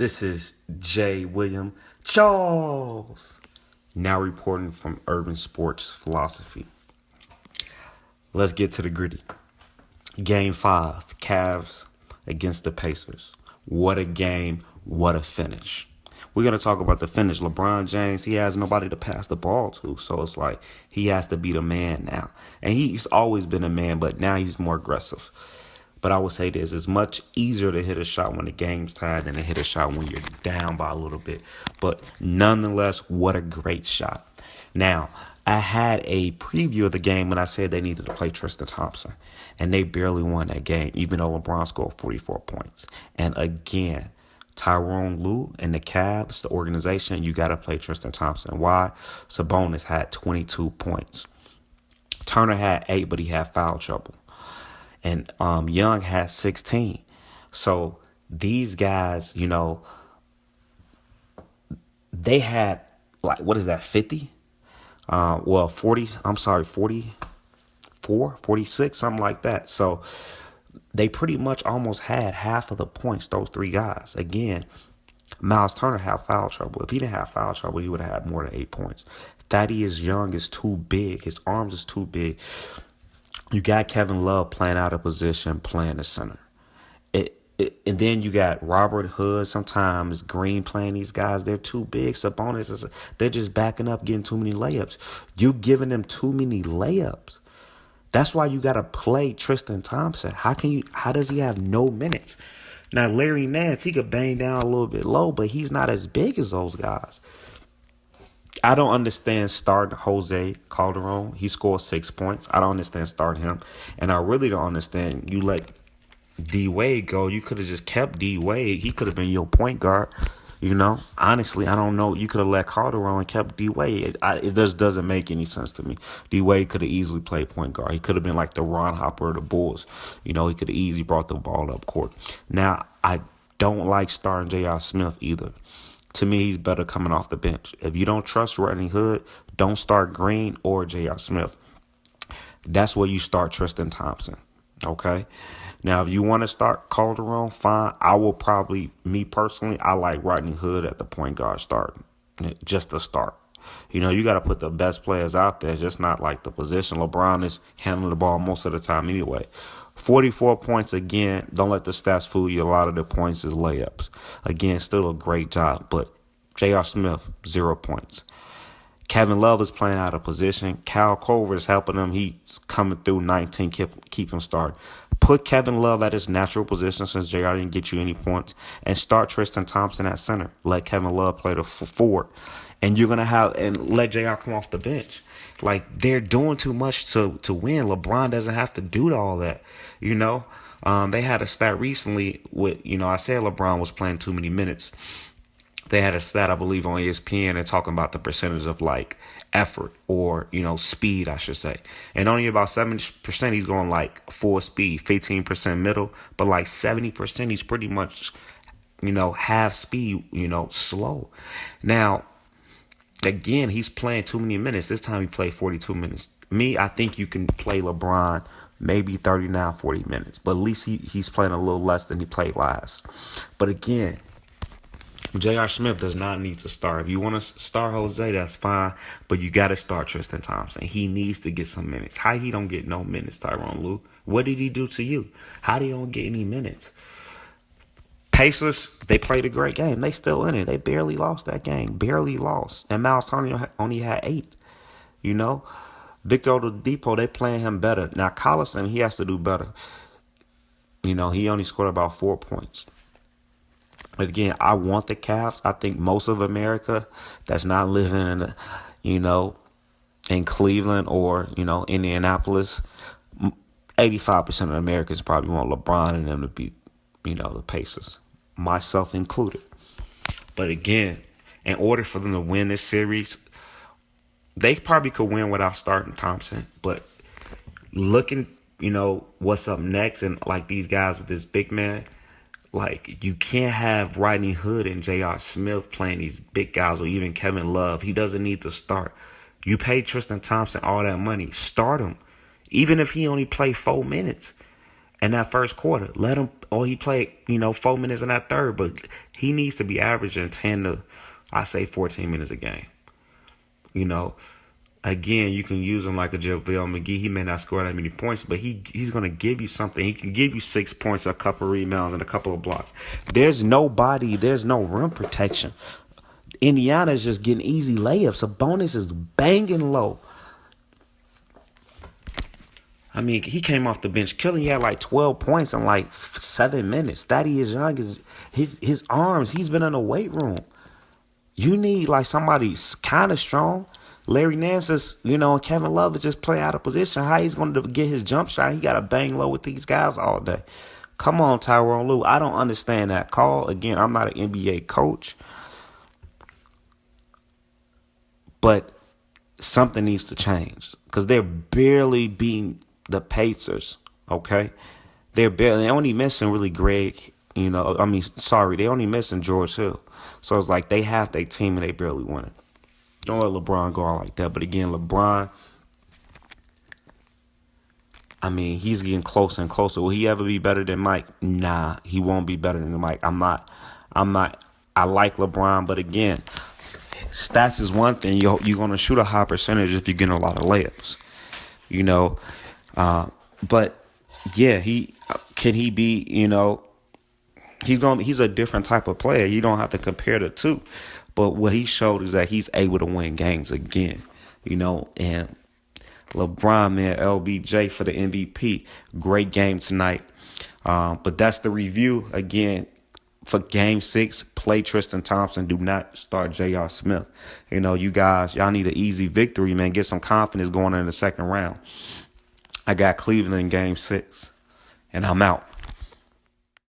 This is J. William Charles, now reporting from Urban Sports Philosophy. Let's get to the gritty. Game 5, Cavs against the Pacers. What a game, what a finish. We're going to talk about the finish. LeBron James, he has nobody to pass the ball to, so it's like he has to be the man now. And he's always been a man, but now he's more aggressive. But I would say this, it's much easier to hit a shot when the game's tied than to hit a shot when you're down by a little bit. But nonetheless, what a great shot. Now, I had a preview of the game when I said they needed to play Tristan Thompson. And they barely won that game, even though LeBron scored 44 points. And again, Tyrone Lue and the Cavs, the organization, you got to play Tristan Thompson. Why? Sabonis had 22 points. Turner had 8, but he had foul trouble. And Young had 16. So these guys, they had, 50? 44, 46, something like that. So they pretty much almost had half of the points, those three guys. Again, Miles Turner had foul trouble. If he didn't have foul trouble, he would have had more than 8 points. Thaddeus Young is too big. His arms is too big. You got Kevin Love playing out of position, playing the center. And then you got Robert Hood, sometimes Green playing these guys. They're too big. Sabonis, they're just backing up, getting too many layups. You giving them too many layups. That's why you got to play Tristan Thompson. How does he have no minutes? Now, Larry Nance, he could bang down a little bit low, but he's not as big as those guys. I don't understand starting Jose Calderon. He scored 6 points. I don't understand starting him. And I really don't understand you let D Wade go. You could have just kept D Wade. He could have been your point guard. Honestly, I don't know. You could have let Calderon and kept D Wade. It just doesn't make any sense to me. D Wade could have easily played point guard. He could have been like the Ron Hopper of the Bulls. He could have easily brought the ball up court. Now, I don't like starting J.R. Smith either. To me, he's better coming off the bench. If you don't trust Rodney Hood, don't start Green or J.R. Smith. That's where you start Tristan Thompson, okay? Now, if you want to start Calderon, fine. I will probably, me personally, I like Rodney Hood at the point guard starting, just to start. You got to put the best players out there, just not like the position. LeBron is handling the ball most of the time anyway. 44 points again. Don't let the stats fool you. A lot of the points is layups. Again, still a great job. But J.R. Smith, 0 points. Kevin Love is playing out of position. Kyle Korver is helping him. He's coming through 19, keep him started. Put Kevin Love at his natural position since J.R. didn't get you any points. And start Tristan Thompson at center. Let Kevin Love play the forward. And you're going to and let J.R. come off the bench. Like, they're doing too much to win. LeBron doesn't have to do all that, They had a stat recently with, I said LeBron was playing too many minutes. They had a stat, I believe, on ESPN and talking about the percentage of, effort or, speed, I should say. And only about 70% he's going, full speed, 15% middle. But, 70% he's pretty much, half speed, slow. Now, again, he's playing too many minutes. This time he played 42 minutes. I think you can play LeBron maybe 39, 40 minutes. But at least he's playing a little less than he played last. But again, J.R. Smith does not need to start. If you want to start Jose, that's fine. But you got to start Tristan Thompson. He needs to get some minutes. How he don't get no minutes, Tyrone Lue? What did he do to you? How do you don't get any minutes? Pacers, they played a great game. They still in it. They barely lost that game. Barely lost. And Miles Turner only had 8. Victor Oladipo, they playing him better. Now, Collison, he has to do better. He only scored about 4 points. But again, I want the Cavs. I think most of America that's not living in Cleveland or, Indianapolis, 85% of Americans probably want LeBron and them to beat, the Pacers, myself included. But again, in order for them to win this series, they probably could win without starting Thompson. But looking, what's up next and these guys with this big man, you can't have Rodney Hood and J.R. Smith playing these big guys or even Kevin Love. He doesn't need to start. You pay Tristan Thompson all that money. Start him. Even if he only played 4 minutes. in that first quarter. Let him, or he played, 4 minutes in that third, but he needs to be averaging 10 to, I say, 14 minutes a game. You know, again, you can use him like a JaVale McGee. He may not score that many points, but he's going to give you something. He can give you 6 points, a couple of rebounds, and a couple of blocks. There's no rim protection. Indiana is just getting easy layups. Sabonis is banging low. I mean, he came off the bench killing. He had like 12 points in like 7 minutes. Thaddeus Young is his arms. He's been in the weight room. You need like somebody kind of strong. Larry Nance is, and Kevin Love is just playing out of position. How he's going to get his jump shot? He got to bang low with these guys all day. Come on, Tyronn Lue. I don't understand that call. Again, I'm not an NBA coach. But something needs to change because they're barely beating the Pacers, okay? They only missing really Greg, they only missing George Hill. So it's like they have their team and they barely win it. Don't let LeBron go out like that. But again, LeBron, he's getting closer and closer. Will he ever be better than Mike? Nah, he won't be better than Mike. I like LeBron, but again, stats is one thing. You're going to shoot a high percentage if you're getting a lot of layups, but yeah, he be, he's a different type of player. You don't have to compare the two. But what he showed is that he's able to win games again, and LeBron, man, LBJ for the MVP. Great game tonight. But that's the review. Again, for Game 6, play Tristan Thompson. Do not start J.R. Smith. You guys, y'all need an easy victory, man. Get some confidence going in the second round. I got Cleveland in Game 6, and I'm out.